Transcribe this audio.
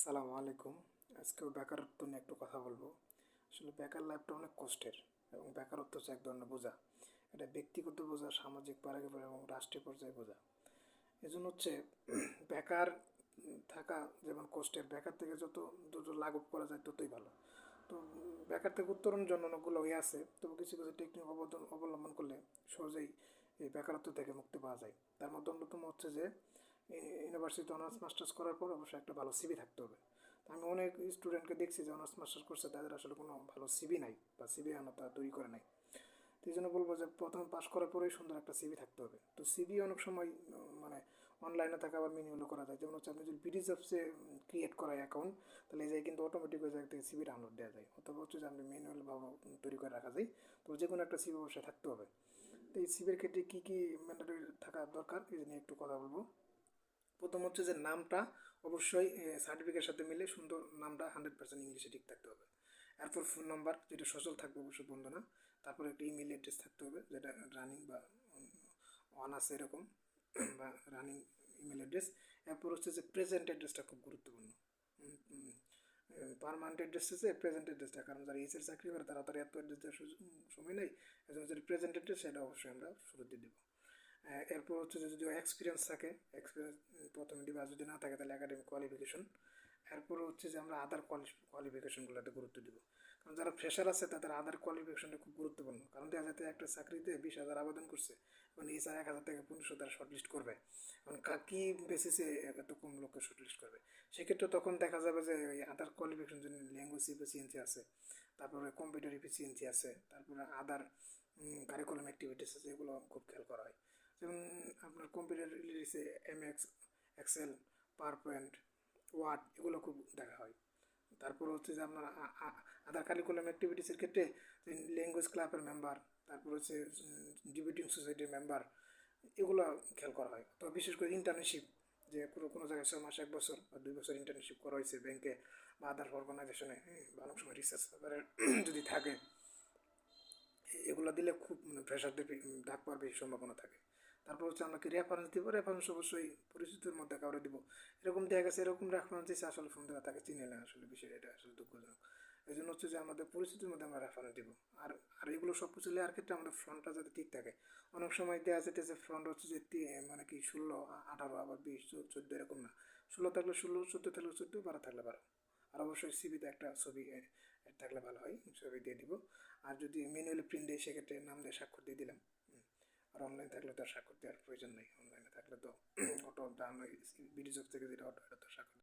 আসসালামু আলাইকুম। আজকেও বেকারত্ব নিয়ে একটু কথা বলবো। আসলে বেকার লাইফটা অনেক কষ্টের এবং বেকারত্ব হচ্ছে এক ধরনের বোঝা। এটা ব্যক্তিগত বোঝা, সামাজিক পারিবারিক এবং রাষ্ট্রীয় পর্যায়ে বোঝা। এজন্য হচ্ছে বেকার থাকা যেমন কষ্টের, বেকার থেকে যত দ্রুত লাঘব করা যায় ততই ভালো। তো বেকার থেকে উত্তরণের জন্য অনেকগুলো ইয়ে আছে, তবে কিছু কিছু টেকনিক অবলম্বন করলে সহজেই এই বেকারত্ব থেকে মুক্তি পাওয়া যায়। তার মধ্যে অন্যতম হচ্ছে যে ইউনিভার্সিটি অনার্স মাস্টার্স করার পর অবশ্যই একটা ভালো সিভি থাকতে হবে। তো আমি অনেক স্টুডেন্টকে দেখছি যে অনার্স মাস্টার্স করছে, তাদের আসলে কোনো ভালো সিভি নাই বা সিভি তারা তৈরি করে নাই। তো এই জন্য বলবো যে প্রথমে পাস করার পরেই সুন্দর একটা সিভি থাকতে হবে। তো সিভি অনেক সময় মানে অনলাইনে থাকা আবার ম্যানুয়ালও করা যায়। যেমন হচ্ছে আপনি যদি বিডি জবসে ক্রিয়েট করা অ্যাকাউন্ট, তাহলে এই যে কিন্তু অটোমেটিক হয়ে যায় থেকে সিভি ডাউনলোড দেওয়া যায়, অথবা হচ্ছে যে আপনি ম্যানুয়ালভাবে তৈরি করে রাখা যায়। তো যে কোনো একটা সিভি অবশ্যই থাকতে হবে। তো এই সিভির ক্ষেত্রে কী কী ম্যান্ডেটরি থাকা দরকার এই নিয়ে একটু কথা বলবো। প্রথম হচ্ছে যে নামটা অবশ্যই সার্টিফিকেটের সাথে মিলে সুন্দর, নামটা 100% ইংলিশে ঠিক থাকতে হবে। এরপর ফোন নাম্বার যেটা সচল থাকবে, অবশ্যই বন্ধ না। তারপর একটা ইমেল অ্যাড্রেস থাকতে হবে যেটা রানিং বা অন আছে এরকম, বা রানিং ইমেল অ্যাড্রেস। এরপর হচ্ছে যে প্রেজেন্ট অ্যাড্রেসটা খুব গুরুত্বপূর্ণ। পারমানেন্ট অ্যাড্রেস হচ্ছে প্রেজেন্ট অ্যাড্রেসটা, কারণ যারা এইচের চাকরি করে তারা তার এত অ্যাড্রেস দেওয়ার সময় নেই। এজন্য যেটা প্রেজেন্ট অ্যাড্রেস সেটা অবশ্যই আমরা শুরুতে দেবো। এরপর হচ্ছে যে যদি এক্সপিরিয়েন্স থাকে, এক্সপিরিয়েন্স প্রথমে দিবা, যদি না থাকে তাহলে একাডেমিক কোয়ালিফিকেশন। এরপর হচ্ছে যে আমরা আদার কোয়ালিফিকেশনগুলোতে গুরুত্ব দিব, কারণ যারা ফ্রেশার আছে তাদের আদার কোয়ালিফিকেশনটা খুব গুরুত্বপূর্ণ। কারণ দেখা যাতে একটা চাকরিতে 20,000 আবেদন করছে, এবং এছাড়া 1,000 থেকে 1500 তারা শর্টলিস্ট করবে। এখন কী বেসিসে এত কম লোককে শর্টলিস্ট করবে? সেক্ষেত্রে তখন দেখা যাবে যে ওই আদার কোয়ালিফিকেশন, যদি ল্যাঙ্গুয়েজ এফিসিয়েন্সি আছে, তারপরে কম্পিউটার এফিসিয়েন্সি আছে, তারপরে আদার কারিকুলাম অ্যাক্টিভিটিস আছে, এগুলো খুব খেয়াল করা হয়। যেমন আপনার computer literacy, MX, excel, power point, word, এগুলো খুব দেখা হয়। তারপর হচ্ছে যে আপনার আদার কারিকুলাম অ্যাক্টিভিটিসের ক্ষেত্রে ল্যাঙ্গুয়েজ ক্লাবের মেম্বার, তারপর হচ্ছে ডিবেটিং সোসাইটির মেম্বার, এগুলো খেয়াল করা হয়। তো বিশেষ করে ইন্টার্নশিপ, যে কোনো কোনো জায়গায় 6 মাস, 1 বছর বা 2 বছর ইন্টার্নশিপ করা হয়েছে ব্যাংকে বা আদার অর্গানাইজেশনে, বা অনেক সময় রিসার্চ পেপারের যদি থাকে, এগুলো দিলে খুব ফ্রেশারদের ডাক পাওয়ার বেশি সম্ভাবনা থাকে। তারপর হচ্ছে আমরা কি রেফারেন্স দিব, রেফারেন্স অবশ্যই পরিচিতির মধ্যে কাউরে দিব। এরকম দেখা গেছে এরকম রেফারেন্স দিচ্ছে, আসলে ফোন দেওয়া তাকে চিনে না, আসলে বিষয়টা এটা আসলে দুঃখজনক। এই জন্য হচ্ছে যে আমাদের পরিচিতির মধ্যে আমরা রেফারেন্স দিব। আর আর এগুলো সব কিছু লেয়ার ক্ষেত্রে আমাদের ফ্রন্টটা যাতে ঠিক থাকে। অনেক সময় দেওয়া যেতেছে ফ্রন্ট হচ্ছে যে মানে কি 16, 18, আবার 20, 14 এরকম না। 16 থাকলে 16, 14 থাকলে 14, 12 থাকলে 12। আর অবশ্যই সিভিতে একটা ছবি থাকলে ভালো হয়, ছবি দিয়ে দিব। আর যদি ম্যানুয়ালি প্রিন্ট দিই সেক্ষেত্রে নাম দিয়ে স্বাক্ষর দিয়ে দিলাম। আর অনলাইন থাকলে তো আর স্বাক্ষর দেওয়ার প্রয়োজন নেই, অনলাইনে থাকলে তো অটো ডান, বিডি জব থেকে যেটা অটো, এটা তো স্বাক্ষর